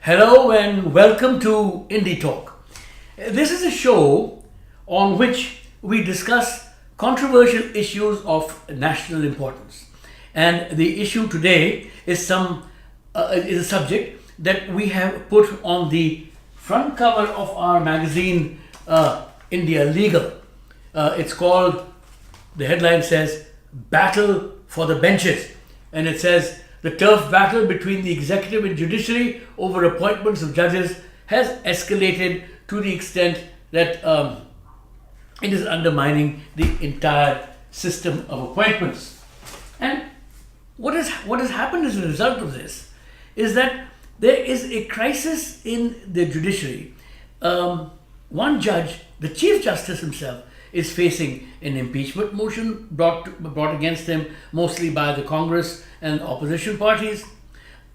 Hello and welcome to IndiTalk. This is a show on which we discuss controversial issues of national importance. And the issue today is a subject that we have put on the front cover of our magazine, India Legal. It's called, the headline says, Battle for the Benches. And it says, the turf battle between the executive and judiciary over appointments of judges has escalated to the extent that it is undermining the entire system of appointments. And what has happened as a result of this is that there is a crisis in the judiciary. One judge, the Chief Justice himself, is facing an impeachment motion brought against him mostly by the Congress and opposition parties.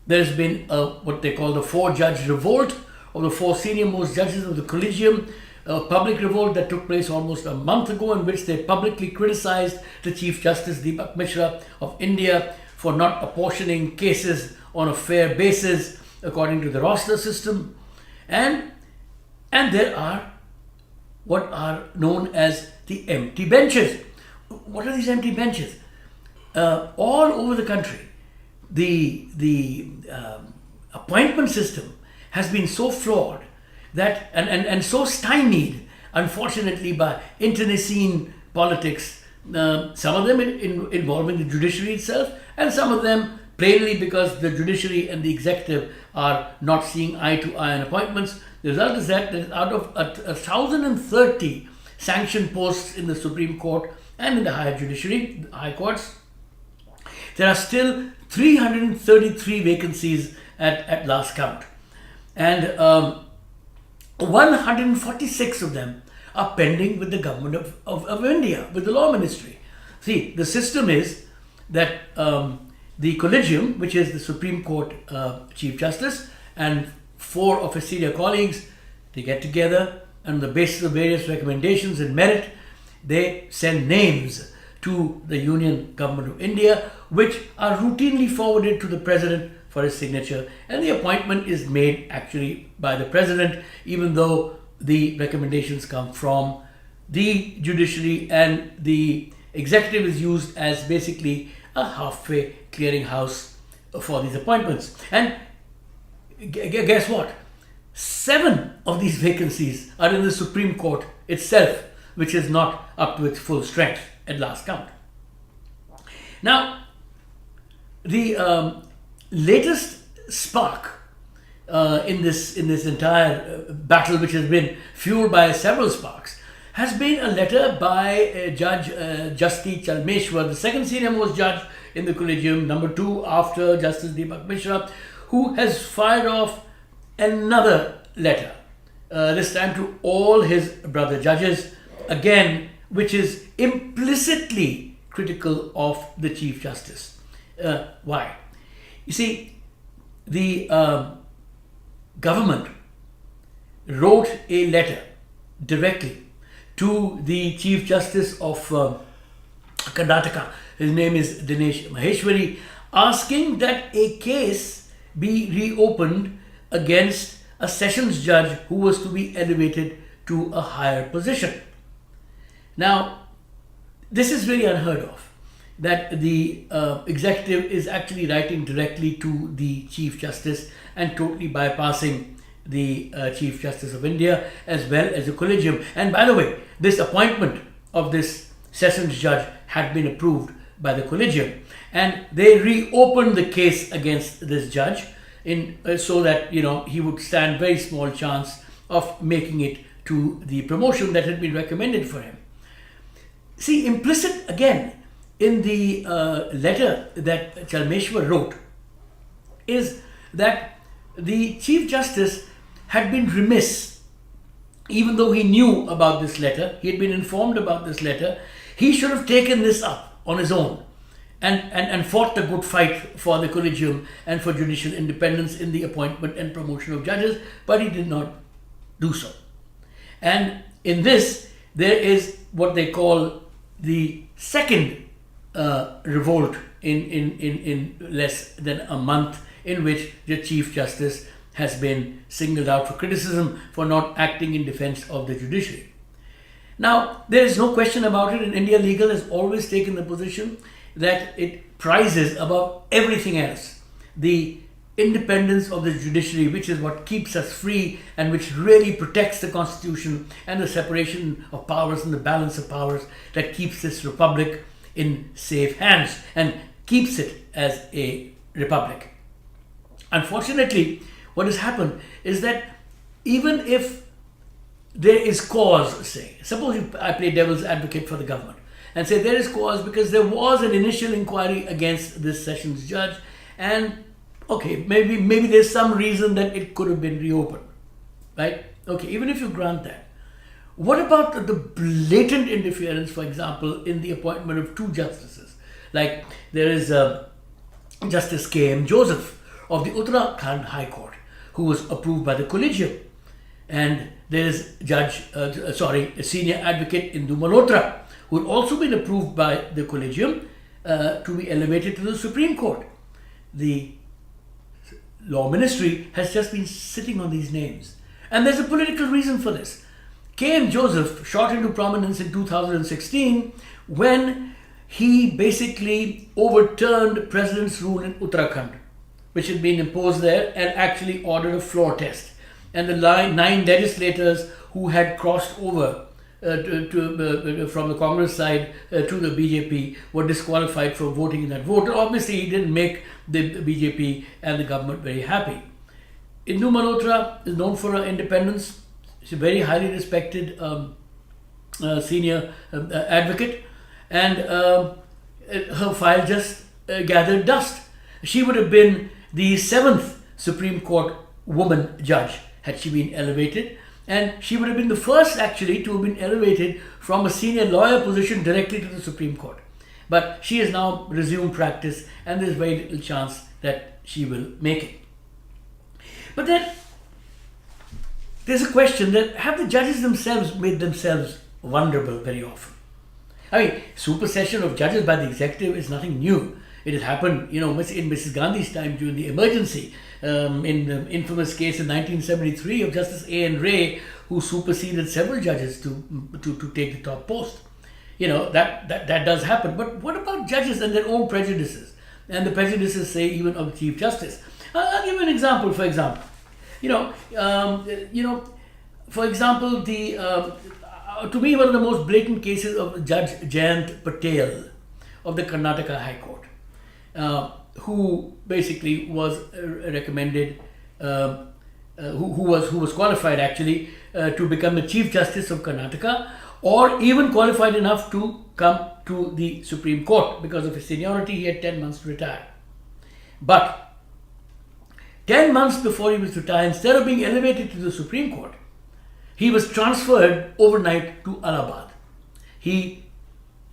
There's been what they call the four-judge revolt of the four senior-most judges of the Collegium, a public revolt that took place almost a month ago, in which they publicly criticized the Chief Justice Deepak Mishra of India for not apportioning cases on a fair basis according to the roster system. And there are what are known as the empty benches. What are these empty benches? All over the country, the appointment system has been so flawed that and so stymied, unfortunately, by internecine politics. Some of them involving the judiciary itself, and some of them plainly because the judiciary and the executive are not seeing eye to eye on appointments. The result is that out of 1,030 sanctioned posts in the Supreme Court and in the higher judiciary, the high courts, there are still 333 vacancies at last count. And 146 of them are pending with the government of India, with the law ministry. See, the system is that the Collegium, which is the Supreme Court Chief Justice, and four of his senior colleagues, they get together and on the basis of various recommendations and merit, they send names to the Union Government of India, which are routinely forwarded to the President for his signature, and the appointment is made actually by the President, even though the recommendations come from the judiciary, and the executive is used as basically a halfway clearinghouse for these appointments. And guess what? 7 of these vacancies are in the Supreme Court itself, which is not up to its full strength at last count. Now, the latest spark in this entire battle, which has been fueled by several sparks, has been a letter by Judge Justice Chalmeshwar, the second senior most judge in the Collegium, number 2 after Justice Deepak Mishra, who has fired off another letter, this time to all his brother judges, again, which is implicitly critical of the Chief Justice. Why? You see, the government wrote a letter directly to the Chief Justice of Karnataka. His name is Dinesh Maheshwari, asking that a case be reopened against a sessions judge who was to be elevated to a higher position. Now, this is really unheard of, that the executive is actually writing directly to the Chief Justice and totally bypassing the Chief Justice of India as well as the Collegium. And by the way, this appointment of this sessions judge had been approved by the Collegium, and they reopened the case against this judge so that he would stand very small chance of making it to the promotion that had been recommended for him. See, implicit again in the letter that Chalmeshwar wrote is that the Chief Justice had been remiss. Even though he knew about this letter, he had been informed about this letter, he should have taken this up on his own and fought the good fight for the Collegium and for judicial independence in the appointment and promotion of judges, but he did not do so. And in this, there is what they call the second revolt in less than a month, in which the Chief Justice has been singled out for criticism for not acting in defense of the judiciary. Now, there is no question about it, and India Legal has always taken the position that it prizes above everything else the independence of the judiciary, which is what keeps us free and which really protects the constitution and the separation of powers and the balance of powers that keeps this republic in safe hands and keeps it as a republic. Unfortunately, what has happened is that even if there is cause, say, suppose I play devil's advocate for the government and say there is cause because there was an initial inquiry against this sessions judge, and okay, maybe there's some reason that it could have been reopened, right? Okay, even if you grant that, what about the blatant interference, for example, in the appointment of two justices? Like there is Justice K.M. Joseph of the Uttarakhand High Court, who was approved by the Collegium, and there is a senior advocate Indu Malhotra, who had also been approved by the Collegium to be elevated to the Supreme Court. The Law Ministry has just been sitting on these names. And there's a political reason for this. K.M. Joseph shot into prominence in 2016 when he basically overturned President's rule in Uttarakhand, which had been imposed there, and actually ordered a floor test. And the 9 legislators who had crossed over from the Congress side to the BJP were disqualified from voting in that vote. Obviously, he didn't make the BJP and the government very happy. Indu Malhotra is known for her independence. She's a very highly respected senior advocate, and her file just gathered dust. She would have been the 7th Supreme Court woman judge had she been elevated, and she would have been the first actually to have been elevated from a senior lawyer position directly to the Supreme Court. But she has now resumed practice, and there's very little chance that she will make it. But then there's a question that have the judges themselves made themselves vulnerable very often? I mean, supersession of judges by the executive is nothing new. It has happened, in Mrs. Gandhi's time during the emergency, in the infamous case in 1973 of Justice A.N. Ray, who superseded several judges to take the top post. That does happen. But what about judges and their own prejudices? And the prejudices, say, even of the Chief Justice. I'll give you an example. For example, to me, one of the most blatant cases of Judge Jayant Patel of the Karnataka High Court, who basically was recommended, who was qualified actually to become the Chief Justice of Karnataka, or even qualified enough to come to the Supreme Court. Because of his seniority, he had 10 months to retire. But 10 months before he was to retire, instead of being elevated to the Supreme Court, he was transferred overnight to Allahabad.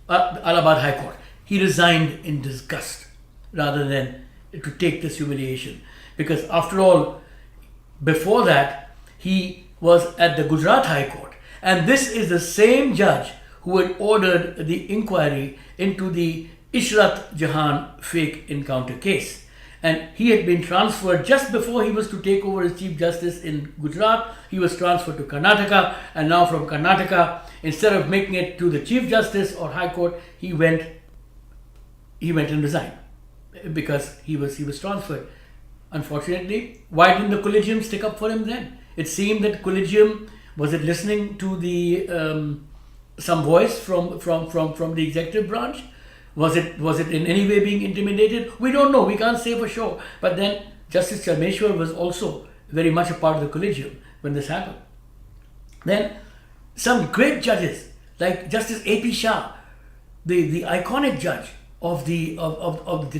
Allahabad High Court. He resigned in disgust rather than to take this humiliation. Because after all, before that, he was at the Gujarat High Court. And this is the same judge who had ordered the inquiry into the Ishrat Jahan fake encounter case. And he had been transferred just before he was to take over as Chief Justice in Gujarat. He was transferred to Karnataka, and now from Karnataka, instead of making it to the Chief Justice or High Court, he went and resigned because he was transferred. Unfortunately, why didn't the Collegium stick up for him then? It seemed that Collegium, was it listening to the some voice from the executive branch? Was it in any way being intimidated? We don't know. We can't say for sure. But then Justice Chalmeshwar was also very much a part of the Collegium when this happened. Then some great judges like Justice A.P. Shah, the iconic judge of the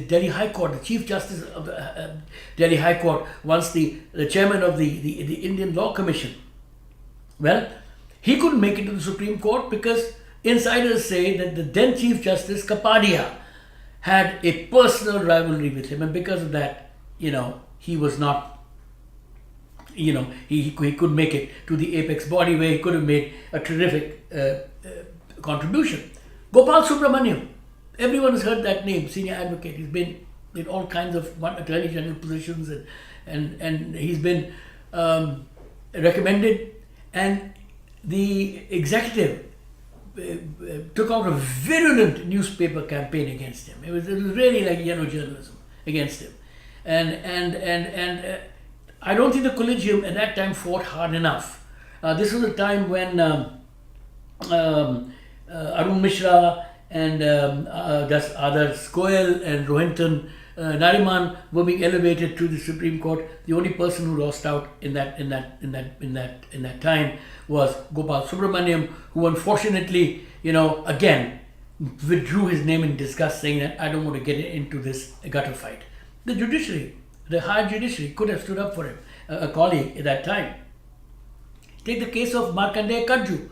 Delhi High Court, the Chief Justice of the Delhi High Court, once the chairman of the Indian Law Commission. Well, he couldn't make it to the Supreme Court because insiders say that the then Chief Justice Kapadia had a personal rivalry with him, and because of that, he was not, he couldn't make it to the apex body where he could have made a terrific contribution. Gopal Subramaniam, everyone has heard that name, senior advocate. He's been in all kinds of attorney general positions, and he's been recommended, and the executive took out a virulent newspaper campaign against him. It was really like yellow journalism against him, and I don't think the collegium at that time fought hard enough. This was a time when Arun Mishra and others, Goel and Rohinton Nariman were being elevated to the Supreme Court. The only person who lost out in that time was Gopal Subramaniam, who unfortunately, again withdrew his name in disgust, saying that I don't want to get into this gutter fight. The judiciary, the higher judiciary, could have stood up for him, a colleague at that time. Take the case of Markandeya Kadju.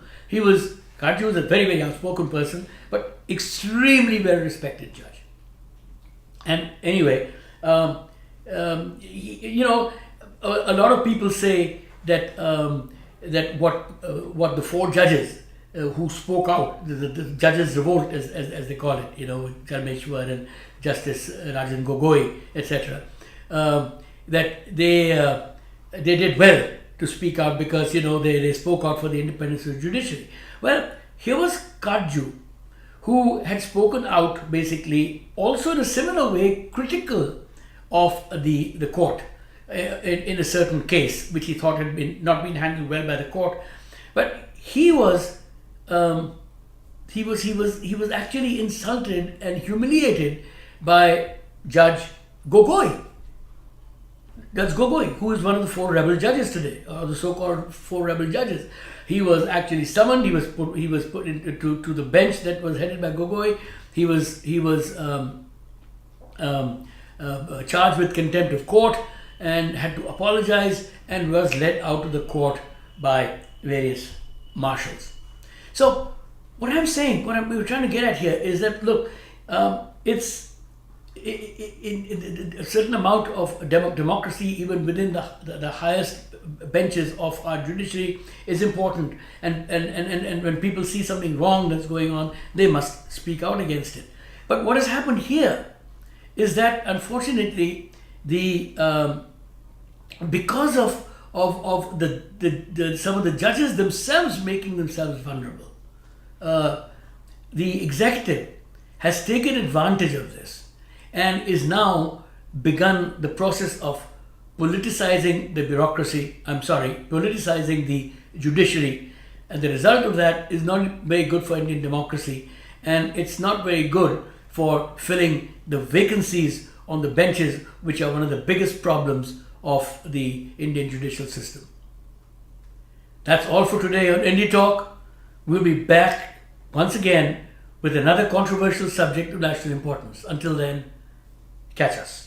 Kadju was a very, very outspoken person, but extremely well respected judge. And anyway, a lot of people say that that what the four judges who spoke out, the judges' revolt, as they call it, Charmeshwar and Justice Rajan Gogoi, etc., that they did well to speak out because they spoke out for the independence of the judiciary. Well, here was Kadju, who had spoken out basically also in a similar way critical of the court in a certain case which he thought had not been handled well by the court, but he was actually insulted and humiliated by Judge Gogoi. Judge Gogoi, who is one of the four rebel judges today, or the so-called four rebel judges. He was actually summoned. He was put into to the bench that was headed by Gogoi. He was charged with contempt of court and had to apologize, and was led out of the court by various marshals. So what I'm saying, we were trying to get at here is that look, it's in a certain amount of democracy, even within the highest benches of our judiciary, is important. And when people see something wrong that's going on, they must speak out against it. But what has happened here is that, unfortunately, because of some of the judges themselves making themselves vulnerable, the executive has taken advantage of this and is now begun the process of politicizing the politicizing the judiciary, and the result of that is not very good for Indian democracy, and it's not very good for filling the vacancies on the benches, which are one of the biggest problems of the Indian judicial system. That's all for today on IndiTalk. We'll be back once again with another controversial subject of national importance. Until then, catch us.